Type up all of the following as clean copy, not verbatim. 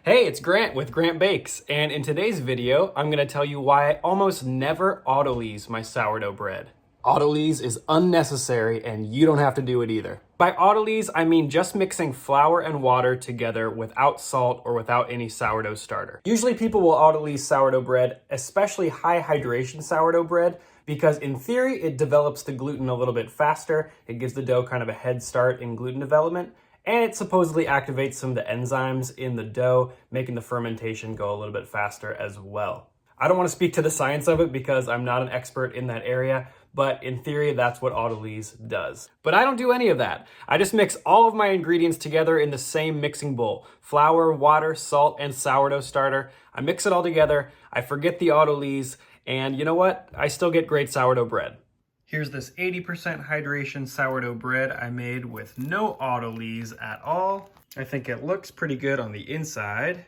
Hey, it's Grant with Grant Bakes, and in today's video, I'm going to tell you why I almost never Autolyse my sourdough bread. Autolyse is unnecessary, and you don't have to do it either. By Autolyse, I mean just mixing flour and water together without salt or without any sourdough starter. Usually people will Autolyse sourdough bread, especially high hydration sourdough bread, because in theory, it develops the gluten a little bit faster. It gives the dough kind of a head start in gluten development. And it supposedly activates some of the enzymes in the dough, making the fermentation go a little bit faster as well. I don't want to speak to the science of it because I'm not an expert in that area, but in theory, that's what Autolyse does. But I don't do any of that. I just mix all of my ingredients together in the same mixing bowl. Flour, water, salt, and sourdough starter. I mix it all together, I forget the Autolyse, and you know what? I still get great sourdough bread. Here's this 80% hydration sourdough bread I made with no Autolyse at all. I think it looks pretty good on the inside,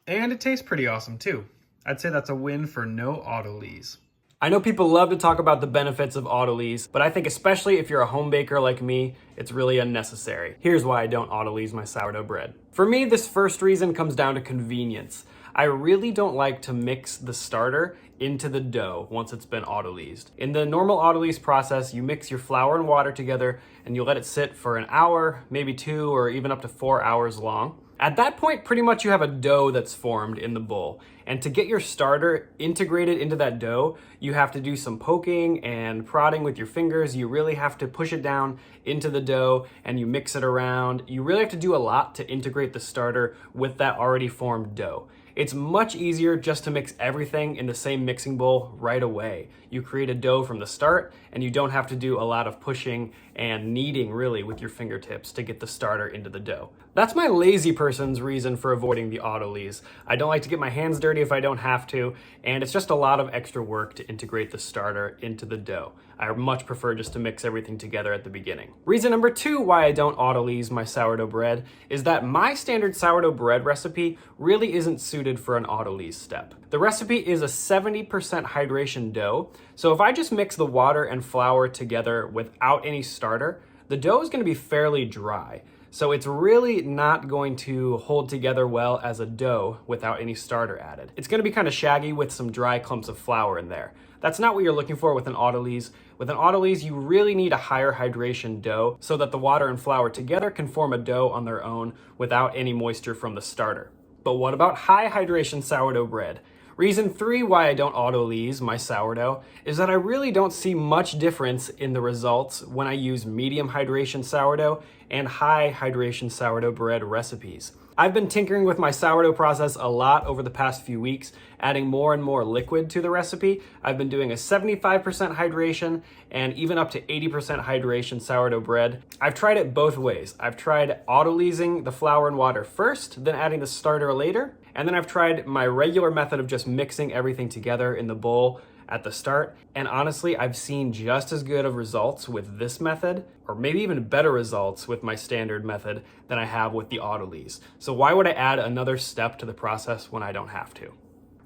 and it tastes pretty awesome too. I'd say that's a win for no Autolyse. I know people love to talk about the benefits of Autolyse, but I think especially if you're a home baker like me, it's really unnecessary. Here's why I don't Autolyse my sourdough bread. For me, this first reason comes down to convenience. I really don't like to mix the starter into the dough once it's been Autolysed. In the normal Autolyse process, you mix your flour and water together and you let it sit for an hour, maybe 2 or even up to 4 hours long. At that point, pretty much you have a dough that's formed in the bowl. And to get your starter integrated into that dough, you have to do some poking and prodding with your fingers. You really have to push it down into the dough and you mix it around. You really have to do a lot to integrate the starter with that already formed dough. It's much easier just to mix everything in the same mixing bowl right away. You create a dough from the start and you don't have to do a lot of pushing and kneading really with your fingertips to get the starter into the dough. That's my lazy person's reason for avoiding the Autolyse. I don't like to get my hands dirty if I don't have to, and it's just a lot of extra work to integrate the starter into the dough. I much prefer just to mix everything together at the beginning. Reason number 2 why I don't Autolyse my sourdough bread is that my standard sourdough bread recipe really isn't suited for an Autolyse step. The recipe is a 70% hydration dough, so if I just mix the water and flour together without any starter, the dough is going to be fairly dry. So it's really not going to hold together well as a dough without any starter added. It's going to be kind of shaggy with some dry clumps of flour in there. That's not what you're looking for with an Autolyse. With an Autolyse, you really need a higher hydration dough so that the water and flour together can form a dough on their own without any moisture from the starter. But what about high hydration sourdough bread? Reason 3 why I don't Autolyse my sourdough is that I really don't see much difference in the results when I use medium hydration sourdough and high hydration sourdough bread recipes. I've been tinkering with my sourdough process a lot over the past few weeks, adding more and more liquid to the recipe. I've been doing a 75% hydration and even up to 80% hydration sourdough bread. I've tried it both ways. I've tried Autolysing the flour and water first, then adding the starter later. And then I've tried my regular method of just mixing everything together in the bowl at the start. And honestly, I've seen just as good of results with this method, or maybe even better results with my standard method than I have with the Autolyse. So why would I add another step to the process when I don't have to?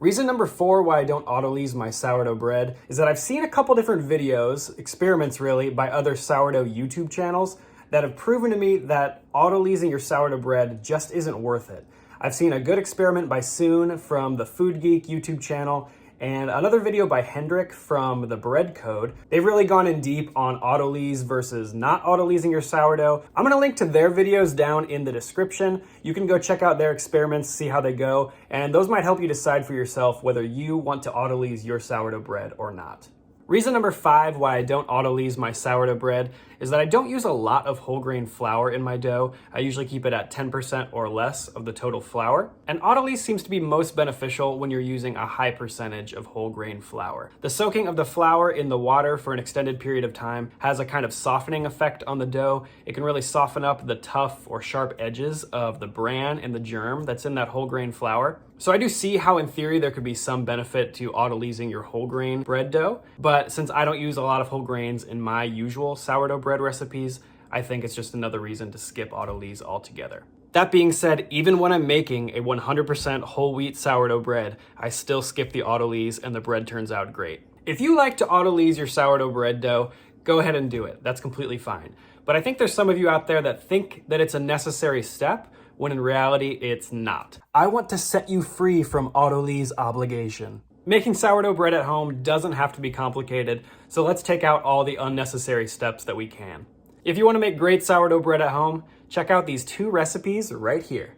Reason number 4 why I don't Autolyse my sourdough bread is that I've seen a couple different videos, experiments really, by other sourdough YouTube channels that have proven to me that Autolysing your sourdough bread just isn't worth it. I've seen a good experiment by Soon from the Food Geek YouTube channel and another video by Hendrik from the Bread Code. They've really gone in deep on Autolyse versus not Autolysing your sourdough. I'm gonna link to their videos down in the description. You can go check out their experiments, see how they go, and those might help you decide for yourself whether you want to Autolyse your sourdough bread or not. Reason number 5 why I don't Autolyse my sourdough bread is that I don't use a lot of whole grain flour in my dough. I usually keep it at 10% or less of the total flour. And Autolyse seems to be most beneficial when you're using a high percentage of whole grain flour. The soaking of the flour in the water for an extended period of time has a kind of softening effect on the dough. It can really soften up the tough or sharp edges of the bran and the germ that's in that whole grain flour. So I do see how in theory there could be some benefit to Autolysing your whole grain bread dough, but since I don't use a lot of whole grains in my usual sourdough bread recipes, I think it's just another reason to skip Autolyse altogether. That being said, even when I'm making a 100% whole wheat sourdough bread, I still skip the Autolyse and the bread turns out great. If you like to Autolyse your sourdough bread dough, go ahead and do it. That's completely fine. But I think there's some of you out there that think that it's a necessary step, when in reality, it's not. I want to set you free from Autolyse obligation. Making sourdough bread at home doesn't have to be complicated, so let's take out all the unnecessary steps that we can. If you want to make great sourdough bread at home, check out these 2 recipes right here.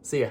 See ya.